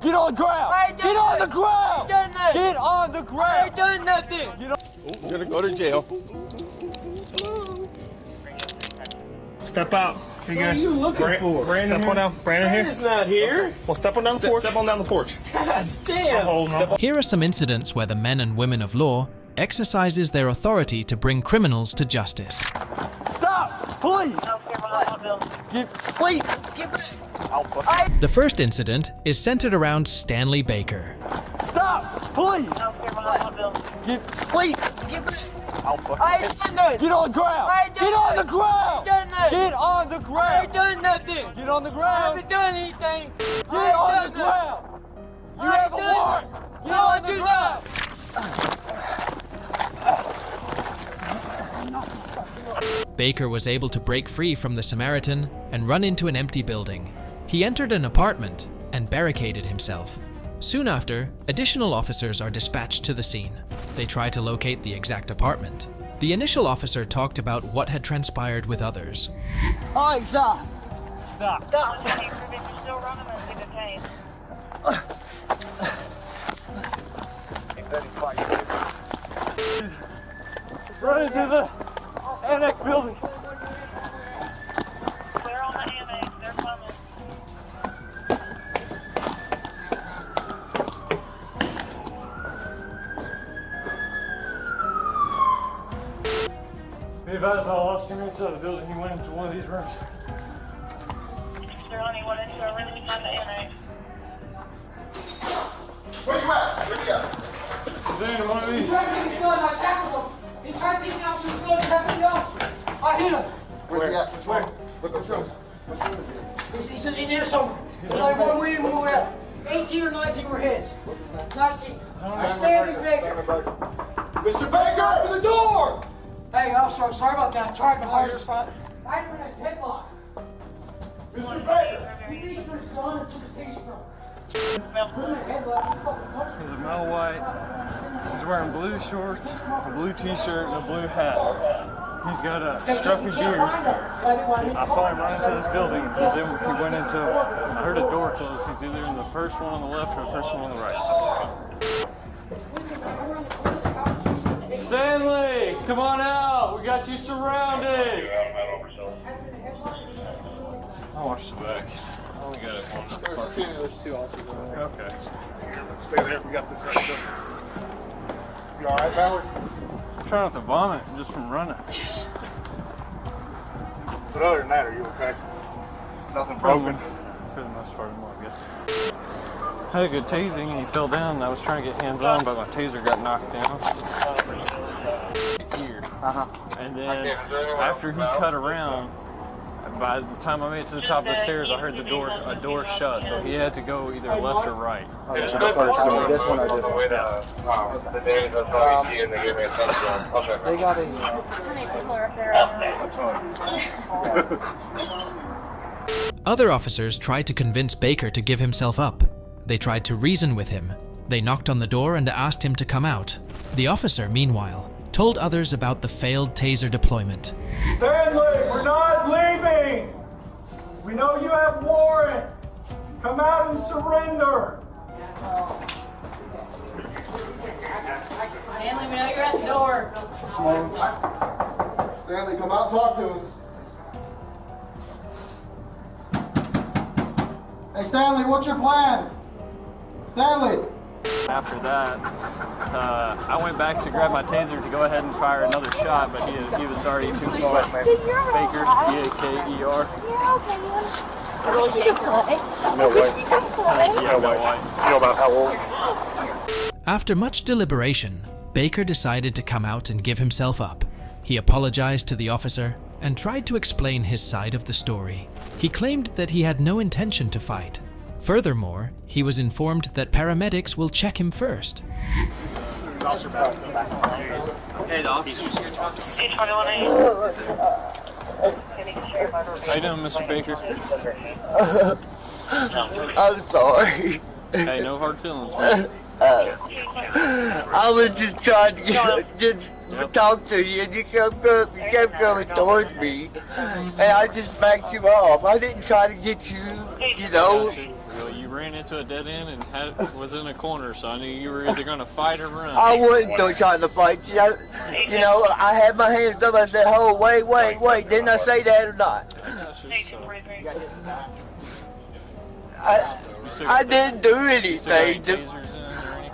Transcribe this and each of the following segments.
Get on the ground! Get on the ground! Get on the ground! I ain't done nothing! You're gonna go to jail. Step out. What are you looking for? Brandon, step on down. Brandon here. Brandon's not here. Well, step on down the porch. Step on down the porch. God damn! Here are some incidents where the men and women of law exercises their authority to bring criminals to justice. Stop! Please! Please! Get back! The first incident is centered around Stanley Baker. Stop! Please! Please! Get back! I ain't done nothing! Get on the ground! Get on the ground! Get on the ground! I ain't done nothing! Get on the ground! I haven't done anything! Get on the ground! You have a warrant! Get on the ground! Baker was able to break free from the Samaritan and run into an empty building. He entered an apartment and barricaded himself. Soon after, additional officers are dispatched to the scene. They try to locate the exact apartment. The initial officer talked about what had transpired with others. All right, stop. Stop. Stop. Run into the annex building. They're on the annex. They're coming. Be advised, I lost him inside the building. He went into one of these rooms. They're only went into a room behind the annex. Where you at? Where you at? Is there in one of these? He tried to take the gun, I tackled him. He tried to take the officer's gun, tackle the officer. I hit him. Where's he at? Which Where? one? Look up close. Which room is he He's in there somewhere. There's like one way to move out. 18 or 19 were his. What's his name? 19. Stanley Baker. Mr. Baker, open the door! Hey, officer, I'm sorry about that. I tried my hardest. I had him in his headlock. Mr. Baker! He reached for his gun and took his taser from him. Put him in a headlock. He fucking punched him. He's a male white. He's wearing blue shorts, a blue t-shirt, and a blue hat. He's got a scruffy beard. I saw him run into this building. He went into, I heard a door close. He's either in the first one on the left or the first one on the right. Stanley, come on out. We got you surrounded. I'll watch the back. I only got it one. There's two also. Okay. Let's stay there. We got this up. You alright, Valerie? I'm trying not to vomit just from running. But other than that, are you okay? Nothing broken? For the most part, I guess. I had a good tasing and he fell down and I was trying to get hands on, but my taser got knocked down. Here. And then after he cut around, by the time I made it to the top of the stairs, I heard a door shut, so he had to go either left or right. Okay, to the first one. This one or this one? The days are probably key and they give me a touchdown. Okay. They got a... Other officers tried to convince Baker to give himself up. They tried to reason with him. They knocked on the door and asked him to come out. The officer, meanwhile, told others about the failed taser deployment. Stanley, we're not leaving! We know you have warrants! Come out and surrender! Stanley, we know you're at the door. Stanley, come out and talk to us. Hey, Stanley, what's your plan? Stanley! After that, I went back to grab my taser to go ahead and fire another shot, but he was already too far. Baker, B-A-K-E-R. No way. Yeah, no white. You know about how old? After much deliberation, Baker decided to come out and give himself up. He apologized to the officer and tried to explain his side of the story. He claimed that he had no intention to fight. Furthermore, he was informed that paramedics will check him first. Hey, the officers here talking. How you doing, Mr. Baker? I'm sorry. Hey, no hard feelings, man. I was just trying to talk to you, and you kept coming towards me, and I just backed you off. I didn't try to get you, you know. Well, you ran into a dead end and was in a corner, so I knew you were either going to fight or run. I wasn't trying to fight you. I had my hands up. I said, "Oh, wait. Didn't I say that or not?" I didn't do anything.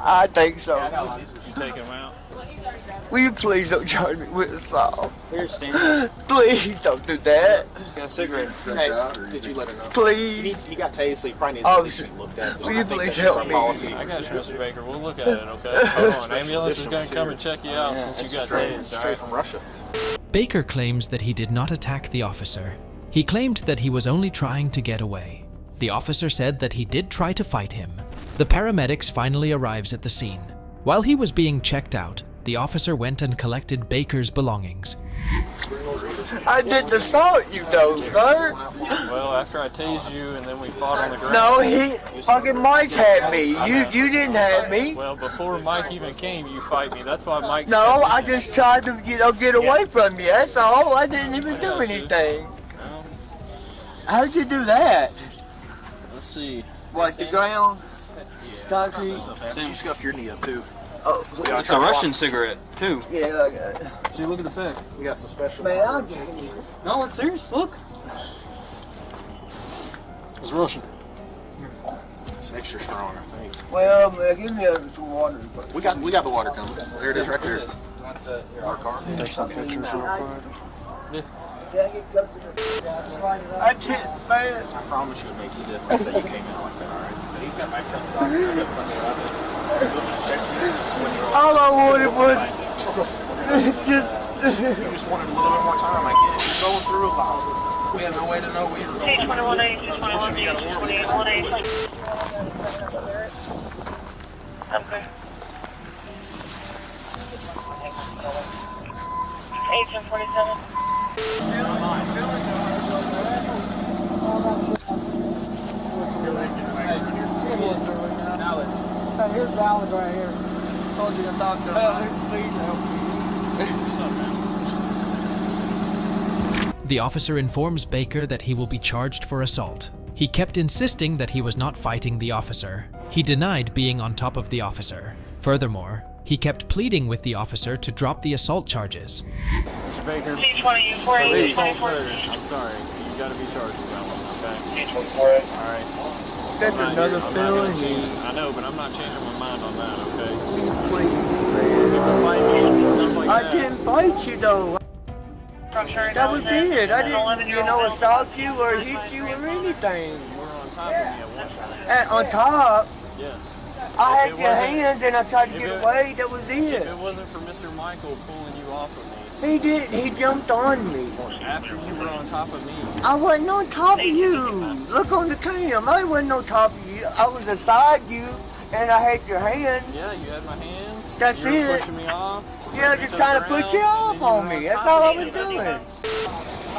I think so. You take him out? Will you please don't charge me with assault? Here, Stan. Please don't do that. Got a cigarette. Hey, did you let her know? Please. He got tased, so he probably needs to be looked at. Will you please help me? I got you, Mr. Baker. We'll look at it, okay? Hold on. Ambulance is going to come and check you out since you got tased. Straight from Russia. Baker claims that he did not attack the officer. He claimed that he was only trying to get away. The officer said that he did try to fight him. The paramedics finally arrives at the scene. While he was being checked out, the officer went and collected Baker's belongings. I didn't assault you though, sir. Well, after I tased you and then we fought on the ground. No, fucking Mike had me. You didn't have me. Well, before Mike even came, you fight me. That's why Mike. No, I just tried to get away from you. That's all. I didn't even do anything. How'd you do that? Let's see. What, the ground? Concrete? You scuffed your knee up too. Oh, It's a Russian cigarette, too. yeah, I got it. See, look at the pack. We got some special. Man, I'll get you. No, it's serious. Look. It's Russian. It's extra strong, I think. Well, man, give me some water. We got the water coming. There it is, right there. Our car. I didn't, man. I promise you, it makes a difference that you came out like that. All right. So he's got my cuts on. All I wanted was just. You just wanted a little bit more time. I get it. You're going through a lot. We had no way to know we were going through. Okay. 1847. Hey, here's Ballard right here. Told you to talk to him. Please help. The officer informs Baker that he will be charged for assault. He kept insisting that he was not fighting the officer. He denied being on top of the officer. Furthermore, he kept pleading with the officer to drop the assault charges. Mr. Baker, C20, police assault 48, murder. I'm sorry. You got to be charged with that one, okay? C24. All right. That's another I'm not felony. gonna change. I know, but I'm not changing my mind on that, okay? Please, People fight me and stuff like I that. didn't fight you though. That was it. I didn't, assault you or hit you or anything. You were on top of me at one time. And on top, Yes. I If had it your wasn't- hands and I tried to if get it- away. That was If it. it wasn't for Mr. Michael pulling you off of me He did. He jumped on me. after you were on top of me, I wasn't on top of you. Look on the cam. I wasn't on top of you. I was beside you, and I had your hands. yeah, you had my hands. That's you were it. pushing me off. Yeah, pushing me just to trying the to put you ground, off and then on you were me. That's top all I of was me. doing.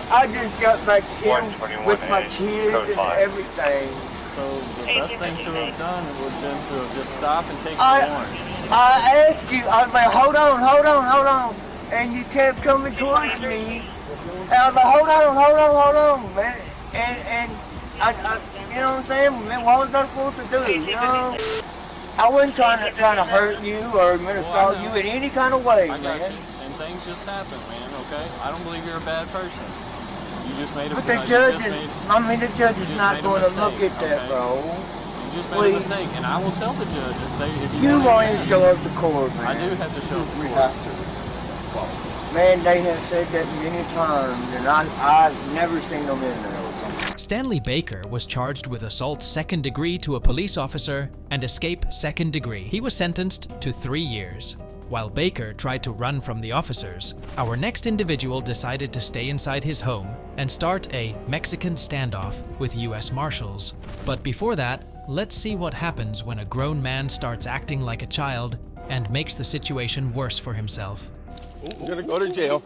I just got back in with my kids and everything. So the best thing to have done would have been to have just stopped and taken the I warrant. asked you. I was like, hold on, and you kept coming towards me. And I was like, hold on, man. And I you know what I'm saying? Man, what was I supposed to do? You know? I wasn't trying to hurt you or assault you in any kind of way, I got man. you. And things just happen, man, okay? I don't believe you're a bad person. You just made a But the you judge just is, made- the judge is just not made a going to look mistake, at that, okay? bro. You just made Please. a mistake, and I will tell the judge if you You want want to show up to court, I man. do have to show up to We court. have to. It's policy. Man, they have said that many times, and I've never seen them in there. Stanley Baker was charged with assault second degree to a police officer and escape second degree. He was sentenced to 3 years. While Baker tried to run from the officers, our next individual decided to stay inside his home and start a Mexican standoff with US Marshals. But before that, let's see what happens when a grown man starts acting like a child and makes the situation worse for himself. You're gonna go to jail.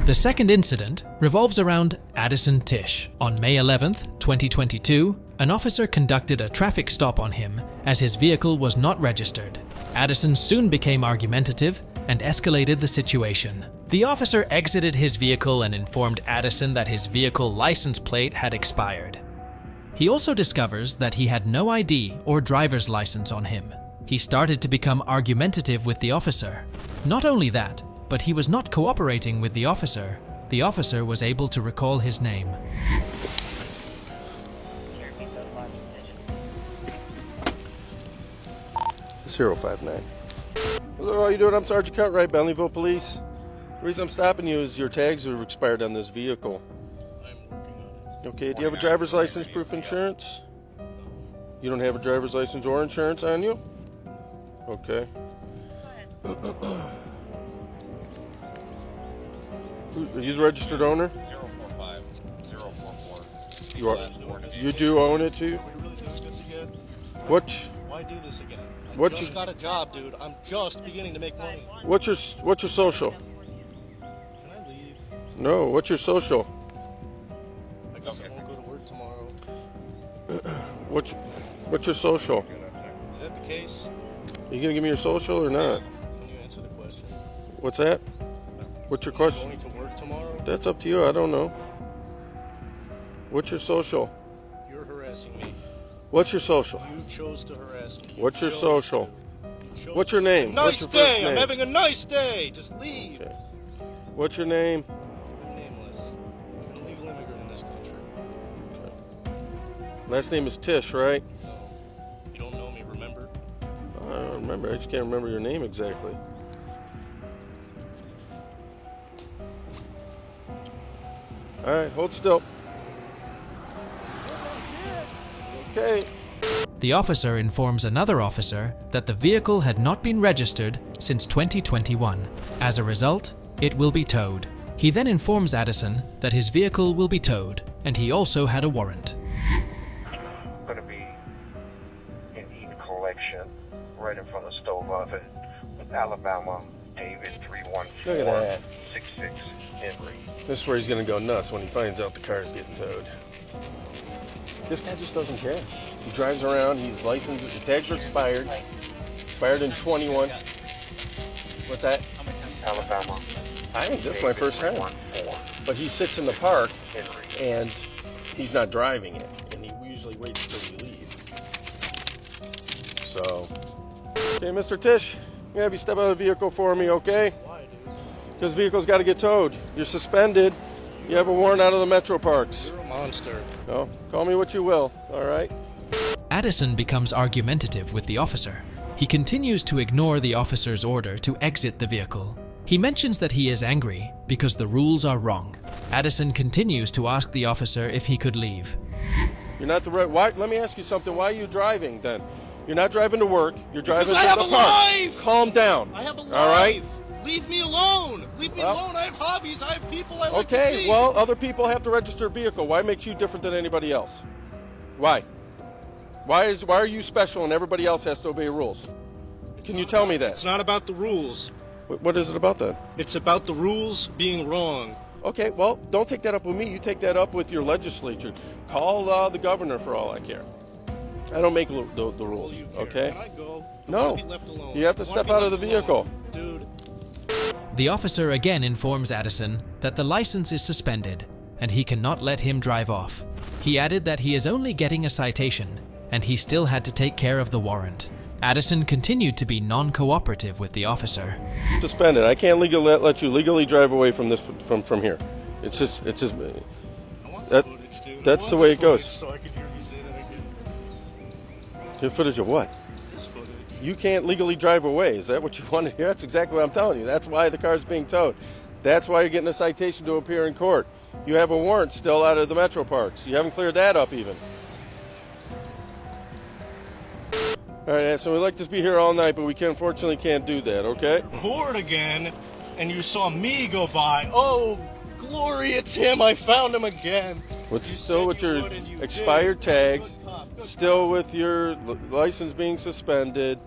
The second incident revolves around Addison Tisch. On May 11th, 2022, an officer conducted a traffic stop on him as his vehicle was not registered. Addison soon became argumentative and escalated the situation. The officer exited his vehicle and informed Addison that his vehicle license plate had expired. He also discovers that he had no ID or driver's license on him. He started to become argumentative with the officer. Not only that, but he was not cooperating with the officer. The officer was able to recall his name. It's 059. Hello, how you doing? I'm Sergeant Cartwright, Bentleyville Police. The reason I'm stopping you is your tags are expired on this vehicle. I'm working on it. Okay, do you have a driver's license, proof insurance? You don't have a driver's license or insurance on you? Okay. Are you the registered owner? 045 044. You are. You do own it too? Are we really doing this again? What? Why do this again? I What just you- got a job, dude. I'm just beginning to make money. What's your social? Can I leave? No. What's your social? I guess I won't go to work tomorrow. What's your social? Is that the case? You gonna give me your social or not? Can you answer the question? What's that? What's your question? Going to work tomorrow? That's up to you. I don't know. What's your social? You're harassing me. What's your social? You chose to harass me. What's your chose social? to. You chose What's your name? Nice What's your day. first I'm name? having a nice day. Just leave. Okay. What's your name? I'm nameless. I'm an illegal immigrant in this country. Last name is Tish, right? No. You don't know me, remember? I don't remember. I just can't remember your name exactly. Alright, hold still. Okay. The officer informs another officer that the vehicle had not been registered since 2021. As a result, it will be towed. He then informs Addison that his vehicle will be towed, and he also had a warrant. Going to be in Eden Collection, right in front of the stove oven, Alabama, David Look at that. 31466 Henry. This is where he's gonna go nuts when he finds out the car is getting towed. This guy just doesn't care. He drives around, he's licensed, the tags are expired. Expired in 21. What's that? Alabama. I think this is my first time. 314 But he sits in the park Henry. and he's not driving it. And he usually waits till we leave. So. Okay, Mr. Tish, I'm gonna have you step out of the vehicle for me, okay? Why, dude? Because the vehicle's got to get towed. You're suspended. You have a warrant out of the Metro Parks. You're a monster. No, call me what you will, all right? Addison becomes argumentative with the officer. He continues to ignore the officer's order to exit the vehicle. He mentions that he is angry because the rules are wrong. Addison continues to ask the officer if he could leave. You're not the right. Why? Let me ask you something. Why are you driving then? You're not driving to work. You're driving Because I to have the a park. life! Calm down. I have a life. All right. Leave me alone. Leave me Well- alone. I have hobbies. I have people I like to Okay. see. Well, other people have to register a vehicle. Why makes you different than anybody else? Why? Why are you special and everybody else has to obey rules? Can you tell me that? It's not about the rules. What is it about that? It's about the rules being wrong. Okay, well, don't take that up with me. You take that up with your legislature. Call the governor for all I care. I don't make the All rules, you care. okay? When I go, I No. wanna be left alone. You have to I wanna step be out of the left vehicle. alone. Dude. The officer again informs Addison that the license is suspended and he cannot let him drive off. He added that he is only getting a citation and he still had to take care of the warrant. Addison continued to be non-cooperative with the officer. Suspended. I can't legally let you legally drive away from this from here. It's just I want That- the footage, dude. that's I the want way it goes. footage So I can hear you say that again. the footage of what? This footage. You can't legally drive away. Is that what you want to hear? That's exactly what I'm telling you. That's why the car's being towed. That's why you're getting a citation to appear in court. You have a warrant still out of the Metro Parks. You haven't cleared that up even. All right, so we'd like to be here all night, but we unfortunately can't do that, okay? Bored again, and you saw me go by. Oh, glory, it's him. I found him again. With You still said with you your would and you expired did. tags, Good cop, good still cop. with your license being suspended.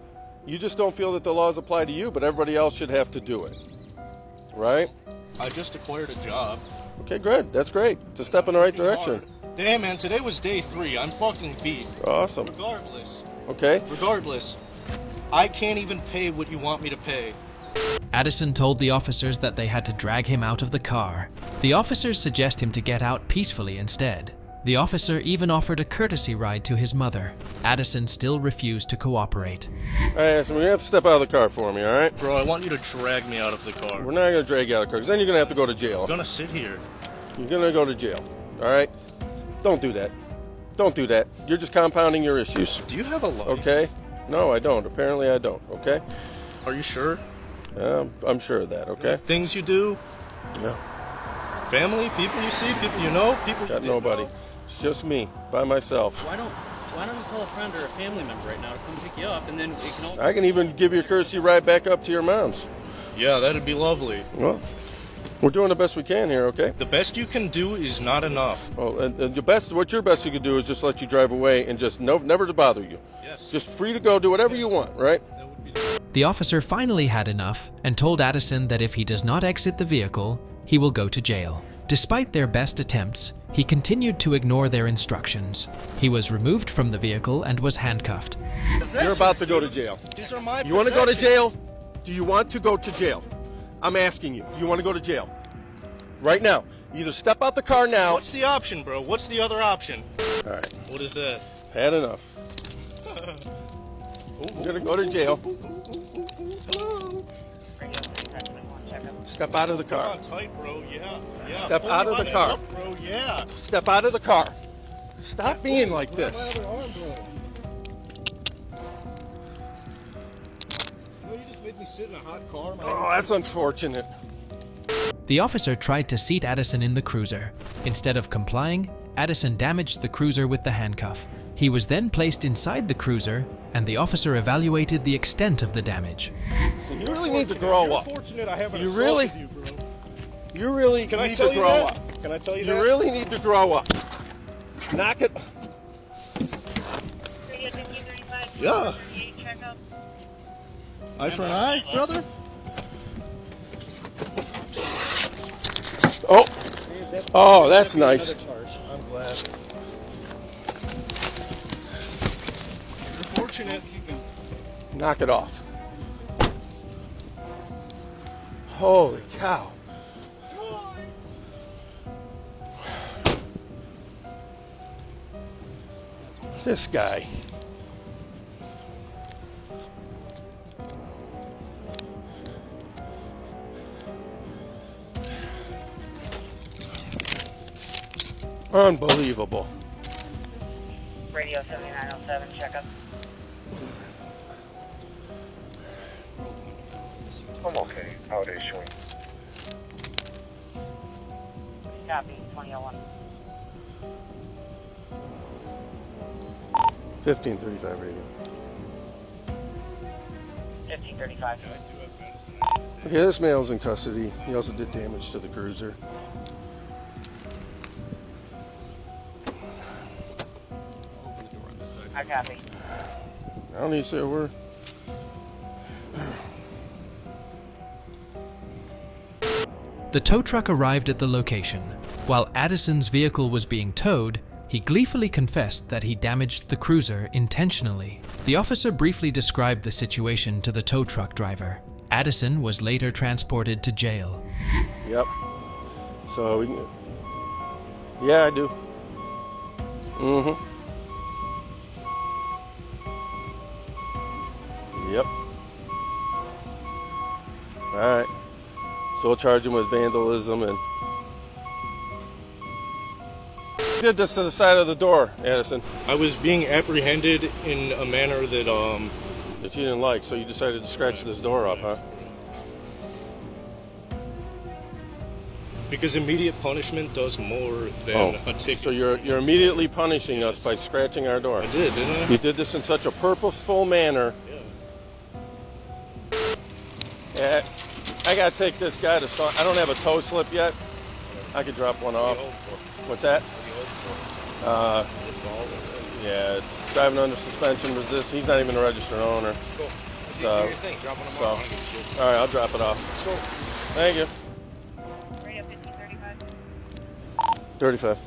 You just don't feel that the laws apply to you, but everybody else should have to do it. Right? I just acquired a job. Okay, good. That's great. It's a step in the right direction. Damn, man, today was day 3. I'm fucking beat. Awesome. Regardless, I can't even pay what you want me to pay. Addison told the officers that they had to drag him out of the car. The officers suggest him to get out peacefully instead. The officer even offered a courtesy ride to his mother. Addison still refused to cooperate. Hey, Addison, you have to step out of the car for me, all right? Bro, I want you to drag me out of the car. We're not going to drag you out of the car, because then you're going to have to go to jail. I'm gonna sit here. You're going to go to jail, all right? Don't do that. Don't do that. You're just compounding your issues. Do you have a light? Okay? No, I don't. Apparently I don't, okay? Are you sure? I'm sure of that, okay? Things you do? Yeah. Family? People you see? People you know? People Got you didn't nobody. know? It's just me, by myself. Why don't you call a friend or a family member right now to come pick you up, and then we can all... I can even give you a courtesy ride back up to your mom's. Yeah, that'd be lovely. Well, we're doing the best we can here, okay? The best you can do is not enough. Well, and what your best you could do is just let you drive away and just never to bother you. Yes. Just free to go, do whatever you want, right? That would be... The officer finally had enough and told Addison that if he does not exit the vehicle, he will go to jail. Despite their best attempts, he continued to ignore their instructions. He was removed from the vehicle and was handcuffed. You're about to go to jail. These are my You want to go to possessions. jail? Do you want to go to jail? I'm asking you. Do you want to go to jail? Right now. Either step out the car now. What's the option, bro? What's the other option? All right. What is that? Had enough. You're going to go to jail. Step out of the car. Come on, tight, bro. Yeah. Step Pull out me of by the car. neck, bro. Yeah. Step out of the car. Stop being like this. You know, you just made me sit in a hot car. Oh, that's unfortunate. The officer tried to seat Addison in the cruiser. Instead of complying, Addison damaged the cruiser with the handcuff. He was then placed inside the cruiser, and the officer evaluated the extent of the damage. So you really need to grow up. Fortunate I haven't You assaulted really- you, bro. You really Can I need tell to you grow that? up. Can I tell you You that? really need to grow up. Knock it. Yeah. Eye for an eye, brother? Oh. Oh, that's nice. I'm glad. You're fortunate. Knock it off. Holy cow. This guy. Unbelievable. Radio 7907, checkup. I'm okay. How are they showing? Copy, 2001. 1535 radio. 1535. Okay, this male's in custody. He also did damage to the cruiser. I copy. I don't need to say a word. The tow truck arrived at the location. While Addison's vehicle was being towed, he gleefully confessed that he damaged the cruiser intentionally. The officer briefly described the situation to the tow truck driver. Addison was later transported to jail. Yep. So we can... Yeah, I do. Mm-hmm. Yep. Alright. So we'll charge him with vandalism and... You did this to the side of the door, Addison. I was being apprehended in a manner that That you didn't like, so you decided to scratch this door up, huh? because immediate punishment does more than a ticket. So you're immediately punishing us by scratching our door. I did, didn't I? You did this in such a purposeful manner. Yeah, I gotta take this guy to. I don't have a tow slip yet. I could drop one off. What's that? Yeah, it's driving under suspension resist. He's not even a registered owner. Cool. So, all right, I'll drop it off. Cool. Thank you. Radio 1535. 35.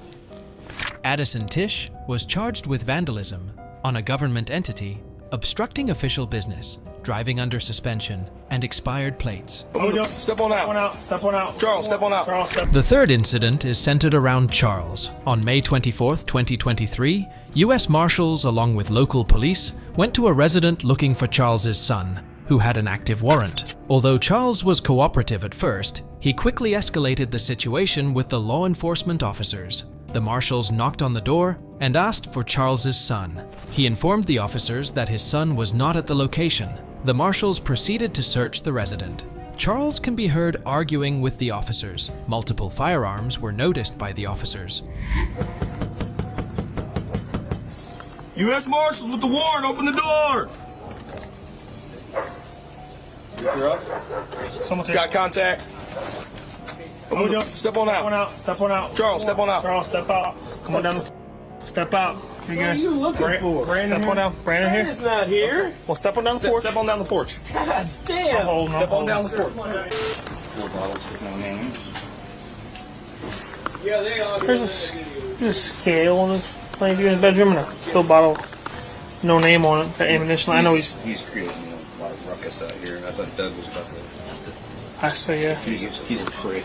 Addison Tisch was charged with vandalism on a government entity, obstructing official business, driving under suspension, and expired plates. Step on out. Step on out. Charles, step on out. Charles, step. The third incident is centered around Charles. On May 24th, 2023, U.S. Marshals, along with local police, went to a resident looking for Charles's son, who had an active warrant. Although Charles was cooperative at first, he quickly escalated the situation with the law enforcement officers. The marshals knocked on the door and asked for Charles's son. He informed the officers that his son was not at the location. The marshals proceeded to search the resident. Charles can be heard arguing with the officers. Multiple firearms were noticed by the officers. U.S. Marshals with the warrant, open the door! You're up? Someone's got contact. Step on out. Step on out. Charles, step on out. Charles, step out. Come on down. Step out. What are you looking for? Brandon, step on down. Brandon here. Brandon's not here. Well, step on down the porch. Step on down the porch. God damn. Step on down the porch. No bottles with no names. Yeah, they are. There's a scale in his bedroom and a pill bottle, no name on it. The ammunition. I know he's creating a lot of ruckus out here. I thought Doug was about to. I say yeah. He's a prick.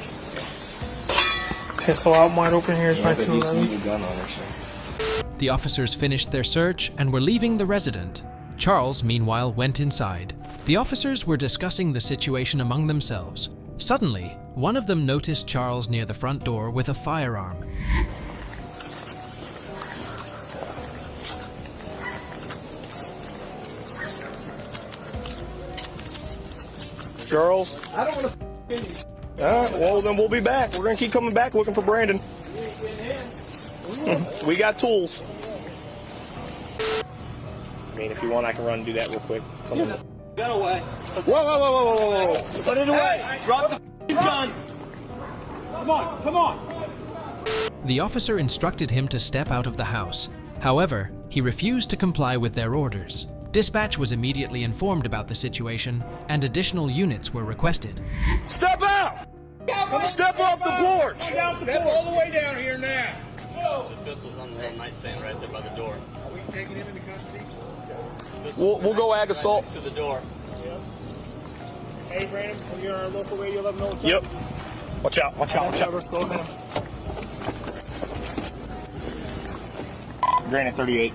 Pistol out wide open here is my He's 211. a gun on her, so. The officers finished their search and were leaving the resident. Charles, meanwhile, went inside. The officers were discussing the situation among themselves. Suddenly, one of them noticed Charles near the front door with a firearm. Charles? I don't want to Alright, well then we'll be back. We're going to keep coming back looking for Brandon. We got tools. I mean, if you want, I can run and do that real quick. Get away. Whoa. Put it away. Hey, drop the gun. Come on. The officer instructed him to step out of the house. However, he refused to comply with their orders. Dispatch was immediately informed about the situation, and additional units were requested. Step out! Step off the porch! Step all the way down here now. The pistol's on the nightstand right there by the door. Are we taking him into custody? We'll go ag assault. To the door. Yep. Hey, Brandon, when you're on our local radio, let them know what's Yep. up. Watch out. Go ahead. Granite 38.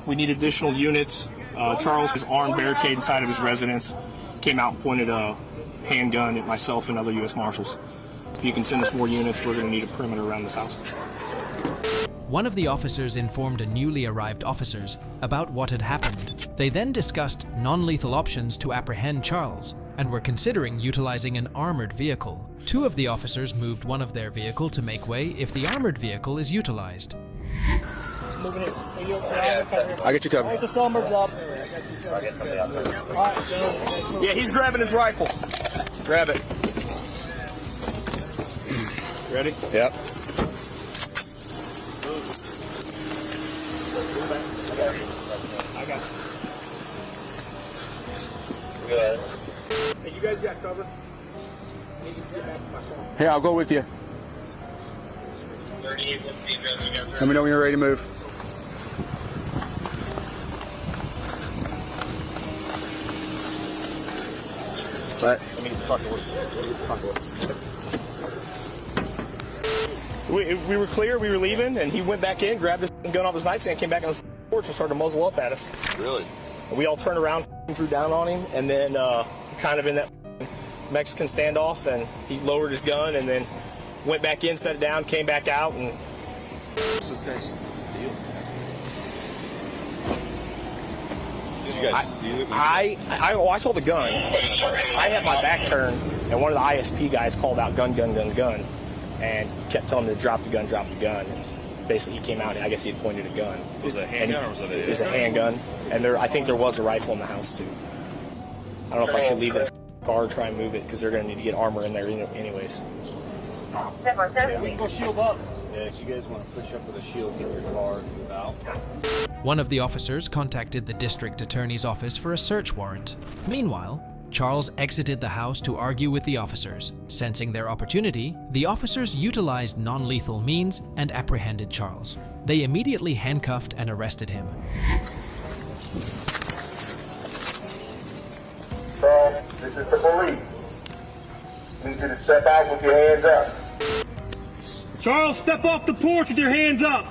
We need additional units. Charles was armed, barricade inside of his residence. Came out and pointed a handgun at myself and other U.S. Marshals. If you can send us more units, we're going to need a perimeter around this house. One of the officers informed newly arrived officers about what had happened. They then discussed non-lethal options to apprehend Charles and were considering utilizing an armored vehicle. Two of the officers moved one of their vehicle to make way if the armored vehicle is utilized. I get you covered. It's a summer job. Yeah, he's grabbing his rifle. Grab it. Ready? Yep. I got you. Hey, you guys got cover? I need to get back to my car. Hey, I'll go with you. 38, what's the address you got there? Let me know when you're ready to move. What? I mean, fuck it. We were clear, we were leaving, and he went back in, grabbed his gun off his nightstand, came back on his porch and started to muzzle up at us. Really? And we all turned around, threw down on him, and then kind of in that Mexican standoff, and he lowered his gun and then went back in, set it down, came back out, and... What's this guy's deal? Did you guys see it? I saw the gun. I had my back turned, and one of the ISP guys called out gun, and kept telling me to drop the gun, and basically he came out, and I guess he had pointed a gun. Was it a handgun or was it a... It was a handgun, and I think there was a rifle in the house, too. I don't know if I should leave that car or try and move it, because they're going to need to get armor in there anyways. Yeah, we can go shield up. Yeah, if you guys want to push up with a shield, get your car and move out. One of the officers contacted the district attorney's office for a search warrant. Meanwhile, Charles exited the house to argue with the officers. Sensing their opportunity, the officers utilized non-lethal means and apprehended Charles. They immediately handcuffed and arrested him. Charles, this is the police. Need you to step out with your hands up. Charles, step off the porch with your hands up.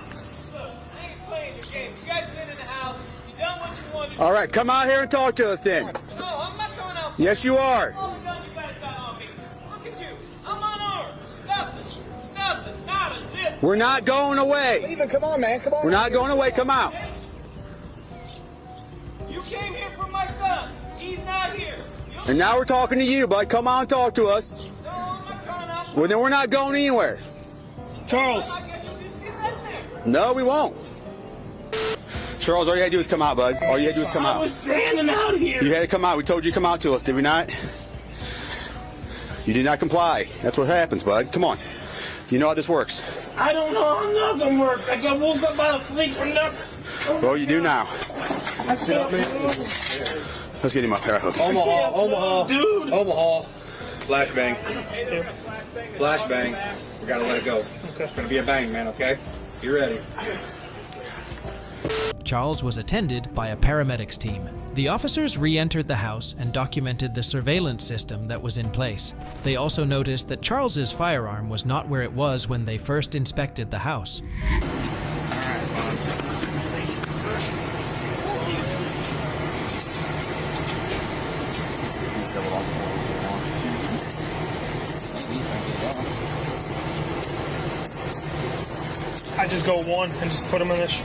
All right, come out here and talk to us then. No, I'm not coming out. Yes, you are. All the guns you guys got on me. Look at you. I'm unarmed. Nothing, not a zip. We're not going away. Leave it. Come on, man. Come on. We're not going away. Come out. You came here for my son. He's not here. And now we're talking to you, bud. Come on and talk to us. No, I'm not coming out. Well, then we're not going anywhere. Charles. I guess you'll just sit there. No, we won't. Charles, all you had to do is come out, bud. All you had to do is come out. I was standing out here. You had to come out. We told you to come out to us, did we not? You did not comply. That's what happens, bud. Come on. You know how this works. I don't know how nothing works. I got woke up out of sleep for nothing. Well, you do now. Let's get him up here. Omaha. Dude. Omaha. Flashbang. Flashbang. We gotta let it go. Okay. It's gonna be a bang, man, okay? You ready? Charles was attended by a paramedics team. The officers re-entered the house and documented the surveillance system that was in place. They also noticed that Charles's firearm was not where it was when they first inspected the house. I just go one and just put them in this.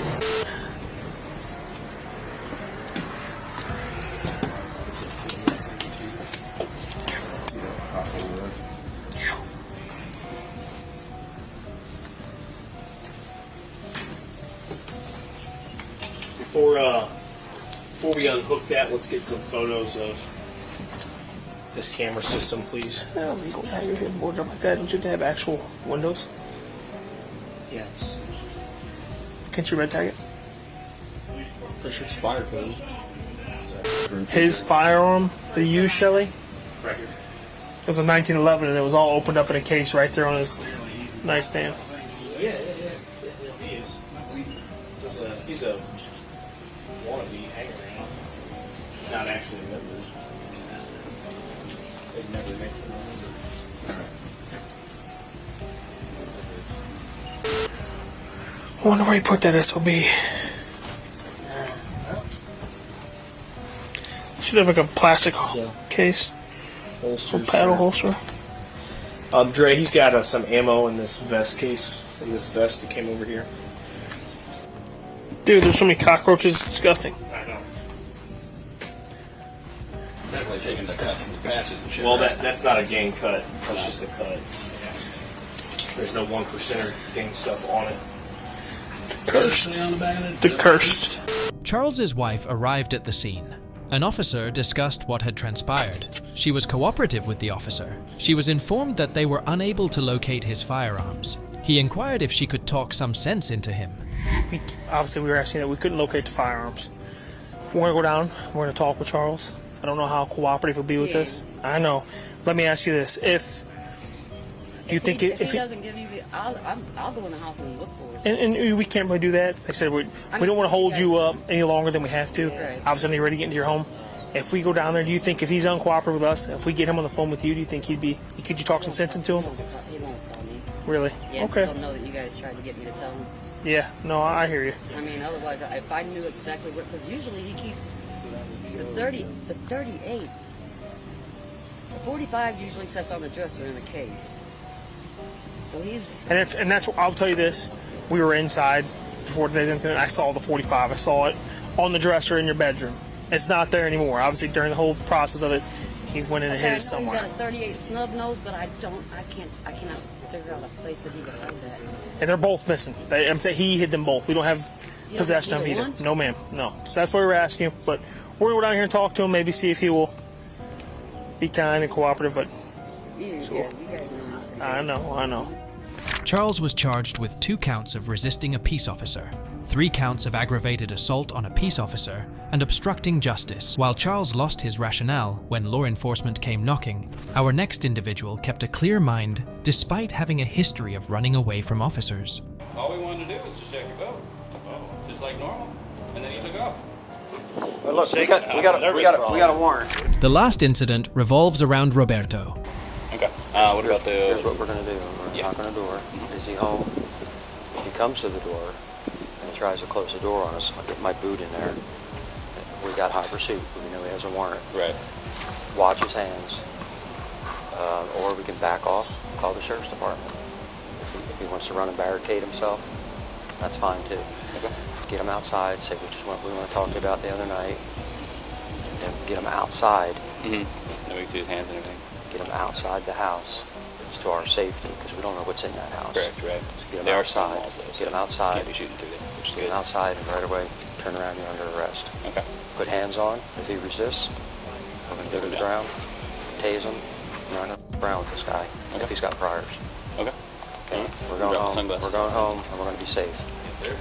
Before we unhook that, let's get some photos of this camera system, please. Is that illegal to have your head boarded up like that? Don't you have to have actual windows? Yes. Can't you red tag it? Pretty sure it's fire code. His firearm, the U Shelley, Right here. it was a 1911 and it was all opened up in a case right there on his nightstand. Yeah. He is. He's a wannabe hanger around. Not actually a member. They'd never make him a member. I wonder where he put that SOB. Should have like a plastic case. Holster. Paddle holster. Dre, he's got some ammo in this vest case. In this vest that came over here. Dude, there's so many cockroaches, it's disgusting. I know. Definitely taking the cuts and the patches and shit. Well, that's not a gang cut. That's just a cut. There's no 1% gang stuff on it. Cursed. The cursed. Charles's wife arrived at the scene. An officer discussed what had transpired. She was cooperative with the officer. She was informed that they were unable to locate his firearms. He inquired if she could talk some sense into him. Obviously, we were asking that we couldn't locate the firearms. We're going to go down. We're going to talk with Charles. I don't know how cooperative he'll be with this. I know. Let me ask you this. If you think if he doesn't give you, I'll go in the house and look for it. And we can't really do that. Like I said, we don't want to hold you up any longer than we have to. Right. Obviously, when you're ready to get into your home. If we go down there, do you think if he's uncooperative with us, if we get him on the phone with you, do you think could you talk some sense into him? He won't tell me. Really? Yeah, okay. He'll know that you guys tried to get me to tell him. Yeah, no, I hear you. I mean, otherwise, if I knew exactly what, because usually he keeps the 38. The 45 usually sits on the dresser in the case. So he's... And that's I'll tell you this. We were inside before today's incident. I saw the 45. I saw it on the dresser in your bedroom. It's not there anymore. Obviously, during the whole process of it, he went in and hid it somewhere. He's got a 38 snub nose, but I cannot figure out a place that he could hide that. And they're both missing. I'm saying he hid them both. We don't have possession of either. No, ma'am. No. So that's what we were asking. But we're going to go down here and talk to him, maybe see if he will be kind and cooperative. But you guys know. I know. Charles was charged with 2 counts of resisting a peace officer. 3 counts of aggravated assault on a peace officer, and obstructing justice. While Charles lost his rationale when law enforcement came knocking, our next individual kept a clear mind despite having a history of running away from officers. All we wanted to do was just check your boat. Just like normal. And then he took off. Well, look, we got a warrant. The last incident revolves around Roberto. Okay. What about the... Here's what we're going to do. We're going to knock on the door. Is he home? If he comes to the door and he tries to close the door on us, I'll get my boot in there. We got high pursuit. We know he has a warrant. Right. Watch his hands. Or we can back off, call the sheriff's department. If he wants to run and barricade himself, that's fine too. Okay. Get him outside, say we want to talk to you about the other night, and then get him outside. Mm-hmm. Then we can see his hands and everything. Get him outside the house. It's to our safety because we don't know what's in that house. Correct, right. So get him They are outside. small walls, though, so Get him outside. Can't be shooting through there, which is Get good. him outside and right away turn around. You're under arrest. Okay. Put hands on. If he resists, we're going to go to the ground, tase him, and run around with this guy. If he's got priors. Okay. Okay. We're going home. We're going home, and we're going to be safe. Yes, sir.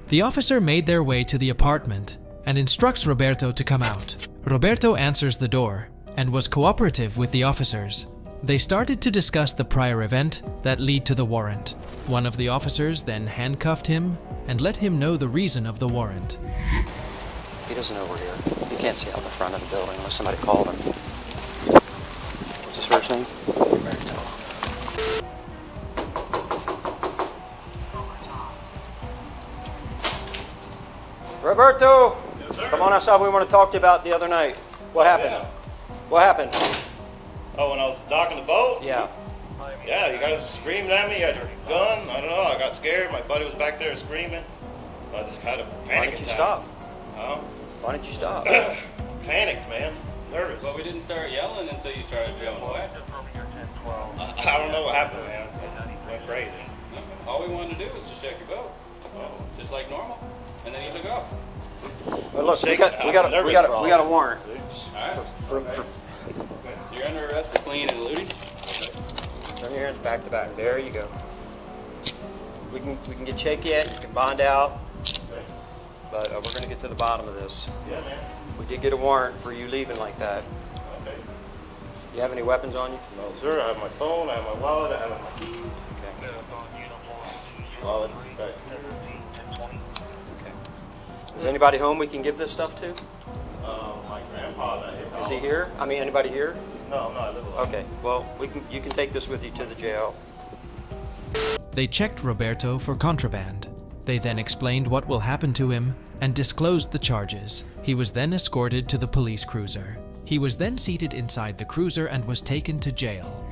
The officer made their way to the apartment and instructs Roberto to come out. Roberto answers the door and was cooperative with the officers. They started to discuss the prior event that led to the warrant. One of the officers then handcuffed him and let him know the reason of the warrant. He doesn't know we're here. He can't see out the front of the building unless somebody called him. What's his first name? Roberto! Yes, sir? Come on outside. We want to talk to you about the other night. What happened? Yeah. What happened? Oh, when I was docking the boat? Yeah. Yeah, you guys screamed at me. You had your gun. I don't know. I got scared. My buddy was back there screaming. I just kind of panicked. Why didn't you stop? Huh? Why didn't you stop? Panicked, man. Nervous. But we didn't start yelling until you started going away. I don't know what happened, man. I went crazy. All we wanted to do was just check your boat. Just like normal. And then he took off. Well, look, we got a warrant. Alright. You're under arrest for fleeing and looting. Turn your hands back to back. There you go. We can get shaky at. You can bond out. But we're going to get to the bottom of this. Yeah, man. We did get a warrant for you leaving like that. Okay. You have any weapons on you? No, sir. I have my phone. I have my wallet. I have my keys. Okay. Wallet's back here. Is anybody home we can give this stuff to? My grandpa. Is he here? I mean, anybody here? No, I live alone. Okay. Well, you can take this with you to the jail. They checked Roberto for contraband. They then explained what will happen to him and disclosed the charges. He was then escorted to the police cruiser. He was then seated inside the cruiser and was taken to jail.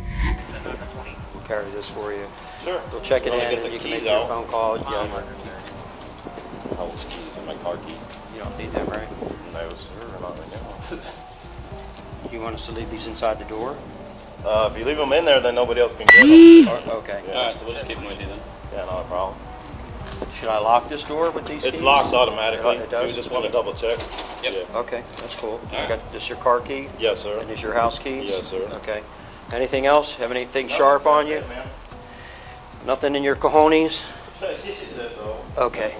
We'll carry this for you. Sure. We'll check it You wanna in get and the you can keys make your out? phone call. Yeah. Oh, it's keys in my car key. You don't need them, right? No, sir. Not right now. You want us to leave these inside the door? If you leave them in there, then nobody else can get them. Okay. Yeah. Alright, so we'll just keep them with you then. Yeah, not a problem. Should I lock this door with these keys? It's locked automatically. It does? You just want to double check. Yep. Yeah. Okay, that's cool. All right. Got this your car key? Yes, sir. And this your house keys? Yes, sir. Okay. Anything else? Have anything sharp on you? Man. Nothing in your cojones? No. Okay.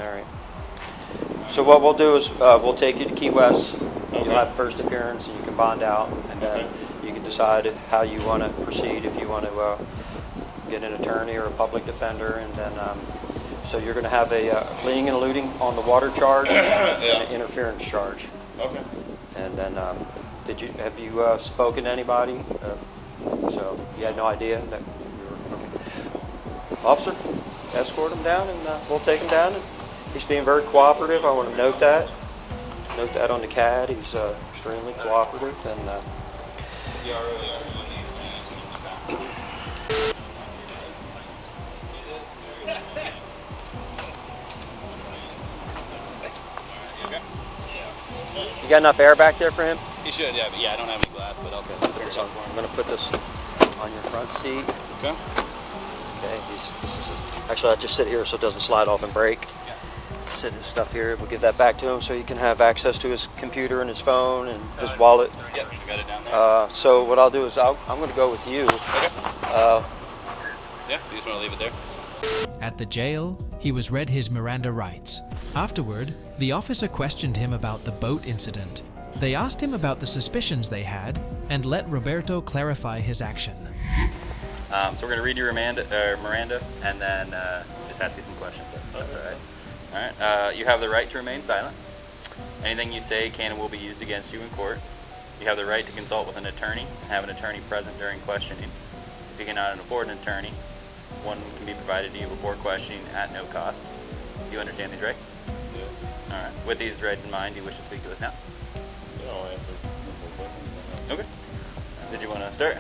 All right. So what we'll do is we'll take you to Key West. You'll have first appearance and you can bond out, and then you can decide how you want to proceed. If you want to get an attorney or a public defender, and then so you're going to have a fleeing and eluding on the water charge and an interference charge. Okay. And then have you spoken to anybody? So you had no idea that you were okay. Officer, escort him down, and we'll take him down. And he's being very cooperative. I want to note that. Note that on the CAD. He's extremely cooperative, and you got enough air back there for him? He should, yeah, but yeah, I don't have any glass, but I'll put this on for him. I'm going to put this on your front seat. Okay. Okay. Actually, I'll just sit here so it doesn't slide off and break. Sit his stuff here. We'll give that back to him so he can have access to his computer and his phone and his wallet. Yep, I got it down there. So what I'll do is I'm going to go with you. Okay. Yeah, you just want to leave it there? At the jail, he was read his Miranda rights. Afterward, the officer questioned him about the boat incident. They asked him about the suspicions they had and let Roberto clarify his action. So we're going to read your Miranda and then just ask you some questions. That's all right. All right. You have the right to remain silent. Anything you say can and will be used against you in court. You have the right to consult with an attorney and have an attorney present during questioning. If you cannot afford an attorney, one can be provided to you before questioning at no cost. Do you understand these rights? Yes. All right. With these rights in mind, do you wish to speak to us now? I'll answer the questions. Okay. Did you want to start?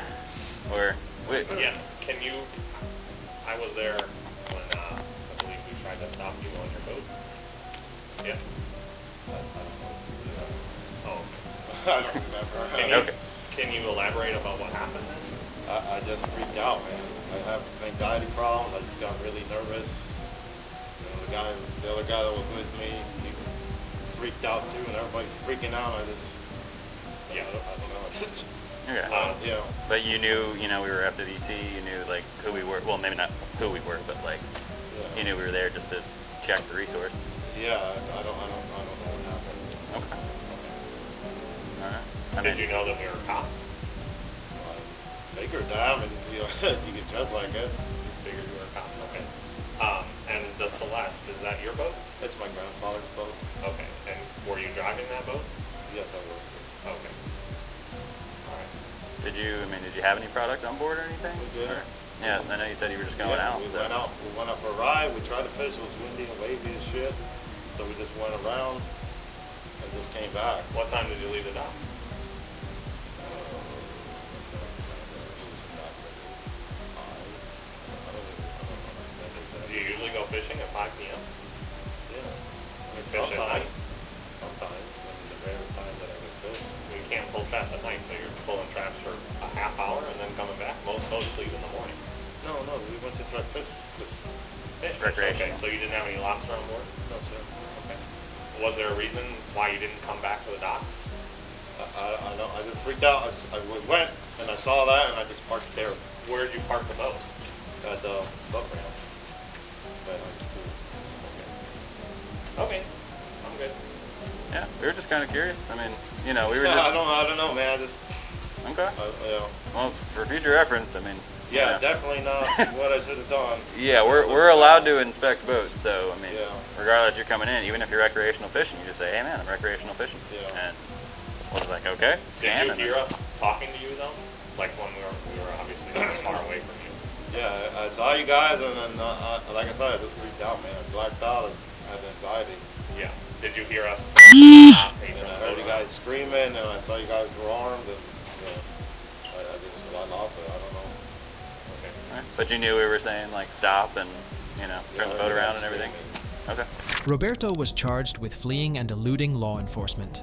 Or wait? Yeah. Can you? I was there when I believe we tried to stop you on your boat. Yeah. Oh. I don't remember. Can you elaborate about what happened then? I just freaked out, man. I have anxiety problems. I just got really nervous. You know, the other guy that was with me, he freaked out too, and everybody's freaking out. I don't know. Okay. Yeah. But you knew, we were after DC. You knew like who we were. Well, maybe not who we were, but like you knew we were there just to check the resource. Yeah. I don't know what happened. Okay. All right. Did you know that we were cops? Figured that. I mean, you could dress like it. Figured you were cops. Okay. And the Celeste, is that your boat? It's my grandfather's boat. Okay. And were you driving that boat? Yes, I was. Okay. All right. Did you have any product on board or anything? We did. Yeah, I know you said you were just going out. We went out. We went up for a ride. We tried to fish. It was windy and wavy as shit. So we just went around and just came back. What time did you leave the dock? Do you usually go fishing at 5 p.m.? Yeah. You fish at night? Sometimes. The rare time that I go fish. You can't pull traps at night, so you're pulling traps for a half hour and then coming back. Most boats leave in the morning. No, we went to try fish. Recreation. Okay, so you didn't have any lobster on board? No, sir. Okay. Was there a reason why you didn't come back to the docks? I know. I just freaked out. I went and I saw that and I just parked there. Where did you park the boat? At the boat ramp. Okay. I'm good. Yeah, we were just kind of curious. We were Yeah, just. I don't know, man. Okay. Yeah. Well, for future reference, Yeah, definitely not what I should have done. Yeah, we're allowed to inspect boats, so Yeah. regardless you're coming in, even if you're recreational fishing, you just say, hey man, I'm recreational fishing. Yeah. And was like, okay. Did you hear us talking to you though? Like when we were obviously far away from you. Yeah, I saw you guys, and then like I said, I just freaked out, man. I blacked out. I had anxiety. Yeah. Did you hear us? And I heard you guys screaming, and I saw you guys were armed, and I lost it. I don't know. Okay. Right. But you knew we were saying like stop and turn the boat around and everything. Okay. Roberto was charged with fleeing and eluding law enforcement.